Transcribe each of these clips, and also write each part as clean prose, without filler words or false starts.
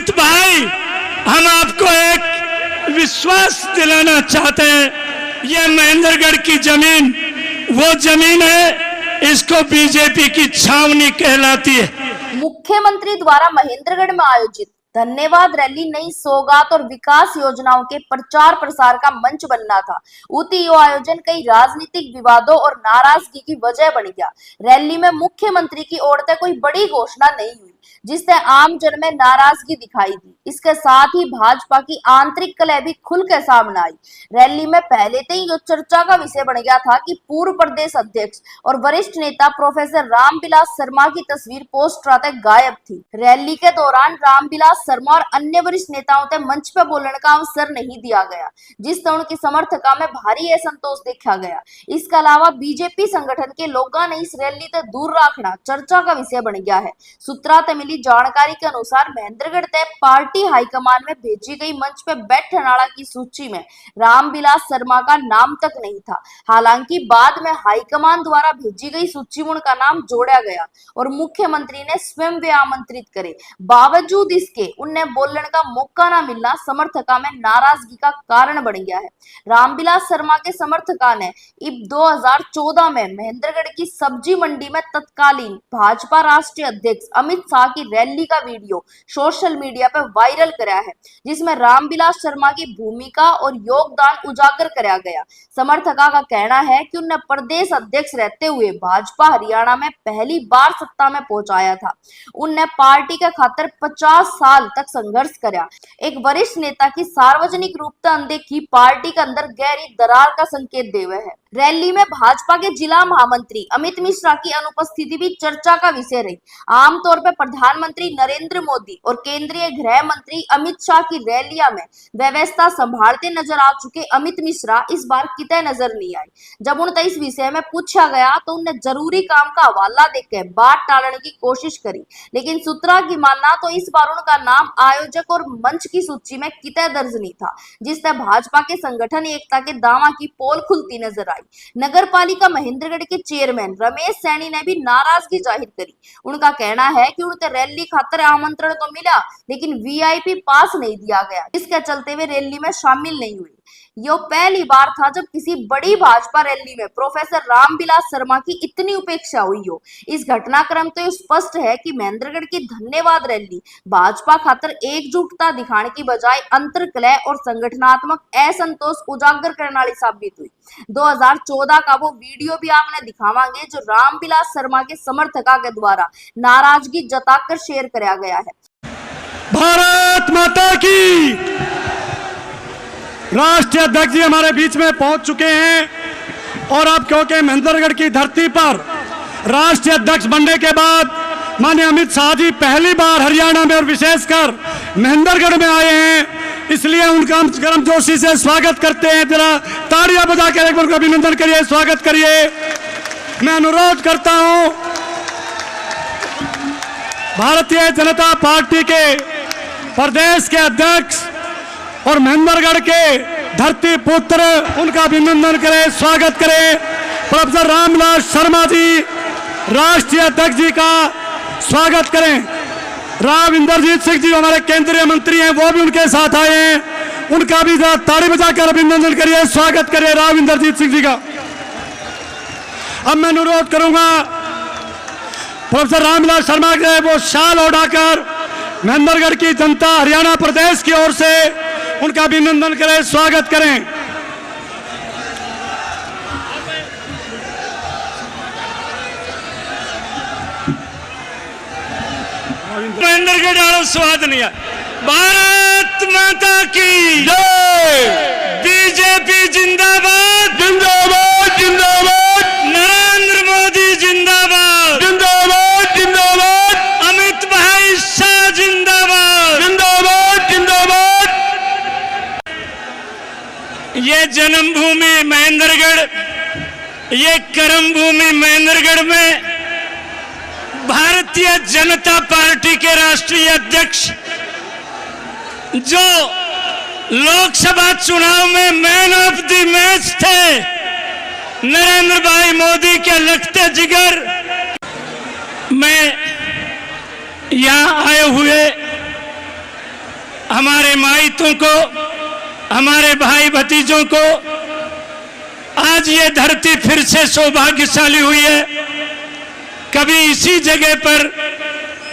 अमित भाई, हम आपको एक विश्वास दिलाना चाहते हैं, ये महेंद्रगढ़ की जमीन वो जमीन है, इसको बीजेपी की छावनी कहलाती है। मुख्यमंत्री द्वारा महेंद्रगढ़ में आयोजित धन्यवाद रैली नई सौगात और विकास योजनाओं के प्रचार प्रसार का मंच बनना था। उति यो आयोजन कई राजनीतिक विवादों और नाराजगी की वजह बन गया। रैली में मुख्यमंत्री की ओर से कोई बड़ी घोषणा नहीं हुई, जिससे आम जन में नाराजगी दिखाई दी। इसके साथ ही भाजपा की आंतरिक कलह भी खुल कर सामने आई। रैली में पहले से ही जो चर्चा का विषय बन गया था कि पूर्व प्रदेश अध्यक्ष और वरिष्ठ नेता प्रोफेसर रामविलास शर्मा की तस्वीर पोस्टर तक गायब थी। रैली के दौरान रामविलास शर्मा और अन्य वरिष्ठ नेताओं से मंच पर बोलने का अवसर नहीं दिया गया, जिससे उनकी समर्थकों में भारी असंतोष देखा गया। इसके अलावा बीजेपी संगठन के लोगों ने इस रैली से दूर रखना चर्चा का विषय बन गया है। सूत्रों से मिली जानकारी के अनुसार महेंद्रगढ़ से पार्टी हाईकमान में भेजी गई मंच पे बैठने वाला की सूची में रामविलास शर्मा का नाम तक नहीं था। हालांकि बाद में हाईकमान द्वारा भेजी गई सूची में उनका नाम जोड़ा गया और मुख्यमंत्री ने स्वयं वे आमंत्रित करे। बावजूद इसके उन्हें बोलने का मौका न मिलना समर्थकों में नाराजगी का कारण बन गया है। रामविलास शर्मा के समर्थकों ने 2014 में महेंद्रगढ़ की सब्जी मंडी में तत्कालीन भाजपा राष्ट्रीय अध्यक्ष अमित शाह की रैली का वीडियो सोशल मीडिया पर वायरल कराया है, जिसमें रामविलास शर्मा की भूमिका और योगदान उजागर कराया गया। समर्थकों का कहना है कि उन्हें प्रदेश अध्यक्ष रहते हुए भाजपा हरियाणा में पहली बार सत्ता में पहुंचाया था। उन्हें पार्टी के खातिर 50 साल तक संघर्ष कराया। एक वरिष्ठ नेता की सार्वजनिक रूप से अनदेखी पार्टी के अंदर गहरी दरार का संकेत देवे है। रैली में भाजपा के जिला महामंत्री अमित मिश्रा की अनुपस्थिति भी चर्चा का विषय रही। आमतौर पर प्रधानमंत्री नरेंद्र मोदी और केंद्रीय गृह मंत्री अमित शाह की रैलियां में व्यवस्था संभालते नजर आ चुके अमित मिश्रा इस बार कितने नजर नहीं आए। जब उनसे इस विषय में पूछा गया तो उन्हें जरूरी काम का हवाला देकर बात टालने की कोशिश करी, लेकिन सूत्रों की मानना तो इस बार उनका नाम आयोजक और मंच की सूची में कितने दर्ज नहीं था, जिससे भाजपा के संगठन एकता के दावा की पोल खुलती नजर आई। नगर पालिका महेंद्रगढ़ के चेयरमैन रमेश सैनी ने भी नाराजगी जाहिर करी। उनका कहना है कि उनके रैली खातर आमंत्रण तो मिला, लेकिन वीआईपी पास नहीं दिया गया, जिसके चलते वे रैली में शामिल नहीं हुई। यह पहली बार था जब किसी बड़ी भाजपा रैली में प्रोफेसर रामविलास शर्मा की इतनी उपेक्षा हुई हो। इस घटनाक्रम तो स्पष्ट है कि महेंद्रगढ़ की धन्यवाद रैली भाजपा खातर एकजुटता दिखाने की बजाय अंतर्कलह और संगठनात्मक असंतोष उजागर करने वाली साबित हुई। 2014 का वो वीडियो भी आपने दिखावांगे जो रामविलास शर्मा के समर्थकों के द्वारा नाराजगी जताकर शेयर कराया गया है। भारत माता की। राष्ट्रीय अध्यक्ष जी हमारे बीच में पहुंच चुके हैं और अब क्योंकि महेंद्रगढ़ की धरती पर राष्ट्रीय अध्यक्ष बनने के बाद माननीय अमित शाह जी पहली बार हरियाणा में और विशेषकर महेंद्रगढ़ में आए हैं, इसलिए उनका हम गर्मजोशी से स्वागत करते हैं। जरा तालियां बजाकर एक बार उनका अभिनंदन करिए, स्वागत करिए। मैं अनुरोध करता हूं भारतीय जनता पार्टी के प्रदेश के अध्यक्ष और महेंद्रगढ़ के धरती पुत्र, उनका अभिनंदन करें, स्वागत करें। प्रोफेसर रामविलास शर्मा जी राष्ट्रीय अध्यक्ष जी का स्वागत करें। राव इंद्रजीत सिंह जी हमारे केंद्रीय मंत्री हैं, वो भी उनके साथ आए हैं, उनका भी जरा ताली बजाकर अभिनंदन करिए, स्वागत करिए राव इंद्रजीत सिंह जी का। अब मैं अनुरोध करूंगा प्रोफेसर रामविलास शर्मा के वो शाल उड़ाकर महेंद्रगढ़ की जनता हरियाणा प्रदेश की ओर से उनका अभिनंदन करें, स्वागत करें। महेंद्रगढ़ वाला स्वाद नहीं है। भारत माता की जय। बीजेपी जिंदाबाद, जिंदाबाद, जिंदाबाद। नरेंद्र मोदी जिंदाबाद, जिंदाबाद, जिंदाबाद। अमित भाई शाह जिंदाबाद, जिंदाबाद, जिंदाबाद। ये जन्मभूमि महेंद्रगढ़, ये कर्मभूमि महेंद्रगढ़ में भारतीय जनता पार्टी के राष्ट्रीय अध्यक्ष जो लोकसभा चुनाव में मैन ऑफ द मैच थे, नरेंद्र भाई मोदी के लगते जिगर में यहां आए हुए हमारे माइतों को, हमारे भाई भतीजों को आज ये धरती फिर से सौभाग्यशाली हुई है। कभी इसी जगह पर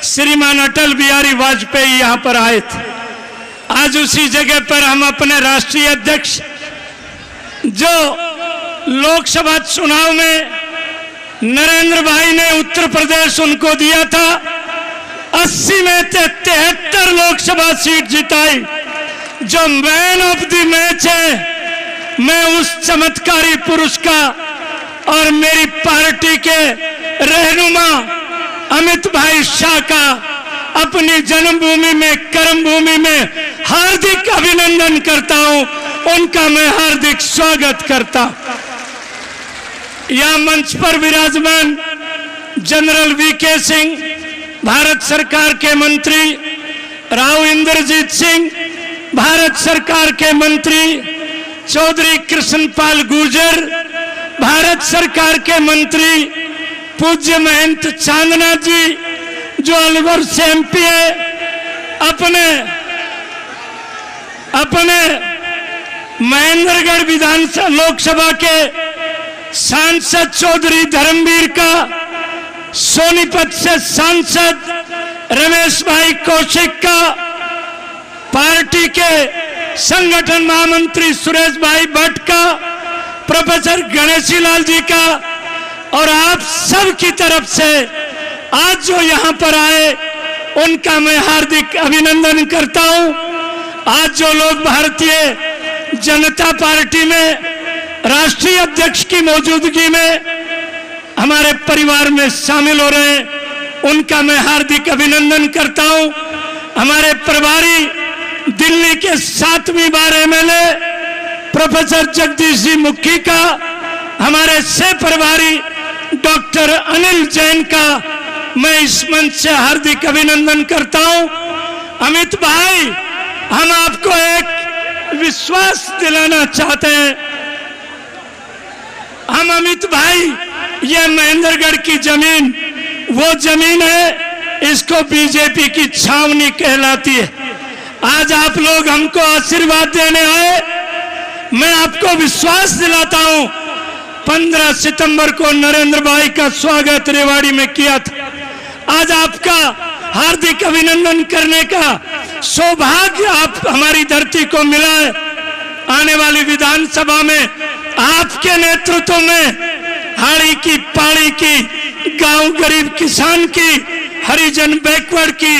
श्रीमान अटल बिहारी वाजपेयी यहां पर आए थे। आज उसी जगह पर हम अपने राष्ट्रीय अध्यक्ष, जो लोकसभा चुनाव में नरेंद्र भाई ने उत्तर प्रदेश उनको दिया था, 80 में 73 लोकसभा सीट जिताई। जो मैन ऑफ द मैच है, मैं उस चमत्कारी पुरुष का और मेरी पार्टी के रहनुमा अमित भाई शाह का अपनी जन्मभूमि में, कर्मभूमि में हार्दिक अभिनंदन करता हूं। उनका मैं हार्दिक स्वागत करता हूं। यह मंच पर विराजमान जनरल वीके सिंह, भारत सरकार के मंत्री, राव इंद्रजीत सिंह, भारत सरकार के मंत्री, चौधरी कृष्णपाल गुर्जर, भारत सरकार के मंत्री, पूज्य महंत चांदना जी जो अलवर से एमपी है, अपने महेंद्रगढ़ विधानसभा लोकसभा के सांसद चौधरी धर्मवीर का, सोनीपत से सांसद रमेश भाई कौशिक का, पार्टी के संगठन महामंत्री सुरेश भाई भट्ट का, प्रोफेसर गणेशी लाल जी का, और आप सब की तरफ से आज जो यहाँ पर आए उनका मैं हार्दिक अभिनंदन करता हूँ। आज जो लोग भारतीय जनता पार्टी में राष्ट्रीय अध्यक्ष की मौजूदगी में हमारे परिवार में शामिल हो रहे हैं, उनका मैं हार्दिक अभिनंदन करता हूँ। हमारे प्रभारी दिल्ली के 7वीं बार एमएलए प्रोफेसर जगदीश जी मुखी का, हमारे सह प्रभारी डॉक्टर अनिल जैन का मैं इस मंच से हार्दिक अभिनंदन करता हूं। अमित भाई, हम आपको एक विश्वास दिलाना चाहते हैं। हम अमित भाई, ये महेंद्रगढ़ की जमीन वो जमीन है, इसको बीजेपी की छावनी कहलाती है। आज आप लोग हमको आशीर्वाद देने आए, मैं आपको विश्वास दिलाता हूं। 15 सितंबर को नरेंद्र भाई का स्वागत रेवाड़ी में किया था। आज आपका हार्दिक अभिनंदन करने का सौभाग्य आप हमारी धरती को मिला है। आने वाली विधानसभा में आपके नेतृत्व में हाड़ी की, पाड़ी की, गांव गरीब किसान की, हरिजन बैकवर्ड की,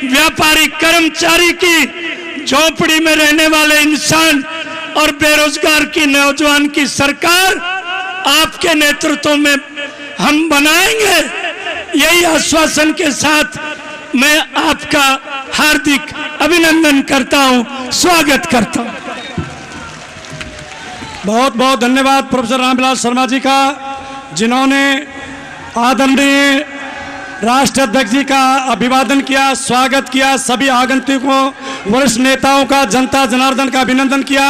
व्यापारी कर्मचारी की, झोपड़ी में रहने वाले इंसान और बेरोजगार की नौजवान की सरकार आपके नेतृत्व में हम बनाएंगे। यही आश्वासन के साथ मैं आपका हार्दिक अभिनंदन करता हूं, स्वागत करता हूं। बहुत बहुत धन्यवाद प्रोफेसर रामविलास शर्मा जी का, जिन्होंने आदरणीय राष्ट्रीय अध्यक्ष जी का अभिवादन किया, स्वागत किया, सभी आगंतुकों, वरिष्ठ नेताओं का, जनता जनार्दन का अभिनंदन किया।